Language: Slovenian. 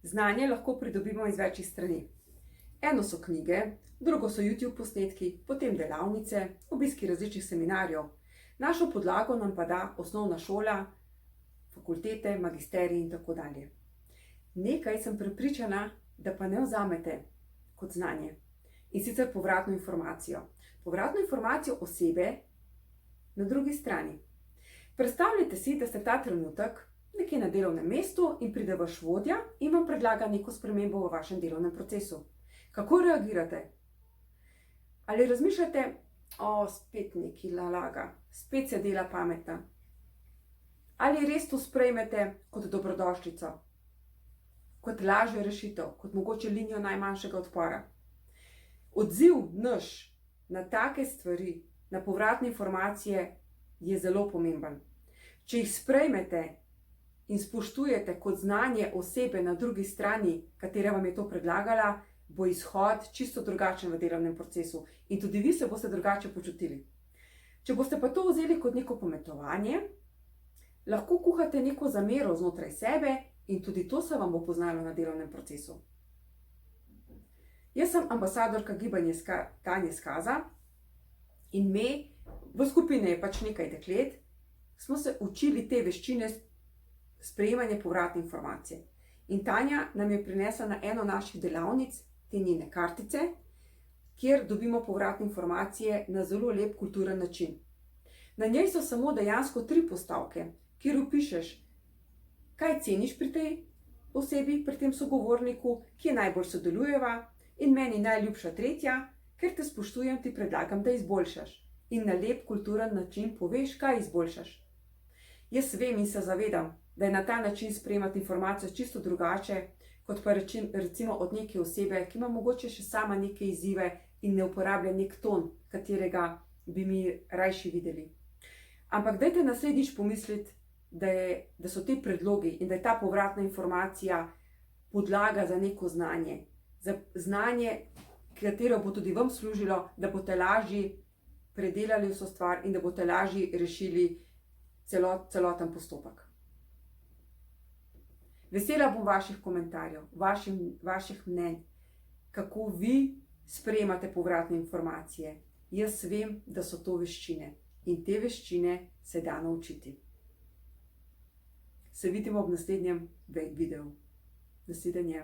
Znanje lahko pridobimo iz večjih strani. Eno so knjige, drugo so YouTube posnetki, potem delavnice, obiski različnih seminarjev. Našo podlago nam pa da osnovna šola, fakultete, magisteriji in tako dalje. Nekaj sem prepričana, da pa ne vzamete kot znanje. In sicer povratno informacijo. Povratno informacijo osebe na drugi strani. Predstavljajte si, da ste ta trenutek nekje na delovnem mestu in pride vaš vodja in vam predlaga neko spremembo v vašem delovnem procesu. Kako reagirate? Ali razmišljate, spet neki nalaga, spet se dela pametna? Ali res to sprejmete kot dobrodošlico, kot lažjo rešitev, kot mogoče linijo najmanjšega odpora? Odziv naš na take stvari, na povratne informacije je zelo pomemben. Če jih sprejmete in spoštujete kot znanje osebe na drugi strani, katera vam je to predlagala, bo izhod čisto drugačen v delovnem procesu in tudi vi se boste drugače počutili. Če boste pa to vzeli kot neko pametovanje, lahko kuhate neko zamero znotraj sebe in tudi to se vam bo poznalo na delovnem procesu. Jaz sem ambasadorka gibanja Tanje Skaza in v skupini je pač nekaj deklet, smo se učili te veščine sprejemanja povratne informacije. In Tanja nam je prinesla na eno naših delavnic te njene kartice, kjer dobimo povratne informacije na zelo lep kulturen način. Na njej so samo dejansko 3 postavke, kjer vpišeš, kaj ceniš pri tej osebi, pri tem sogovorniku, kje najbolj sodelujeva in meni najljubša 3, ker te spoštujem, ti predlagam, da izboljšaš. In na lep kulturen način poveš, kaj izboljšaš. Jaz vem in se zavedam, da je na ta način sprejemati informacijo čisto drugače, kot pa recimo od neke osebe, ki ima mogoče še sama neke izzive in ne uporablja nek ton, katerega bi mi rajši videli. Ampak dajte naslednjič pomisliti, da so te predlogi in da je ta povratna informacija podlaga za neko znanje. Za znanje, katero bo tudi vam služilo, da boste lažje predelali vso stvar in da boste lažje rešili celoten postopek. Vesela bom vaših komentarjev, vaših mnenj, kako vi sprejemate povratne informacije. Jaz vem, da so to veščine in te veščine se da naučiti. Se vidimo v naslednjem videu. Nasvidenje.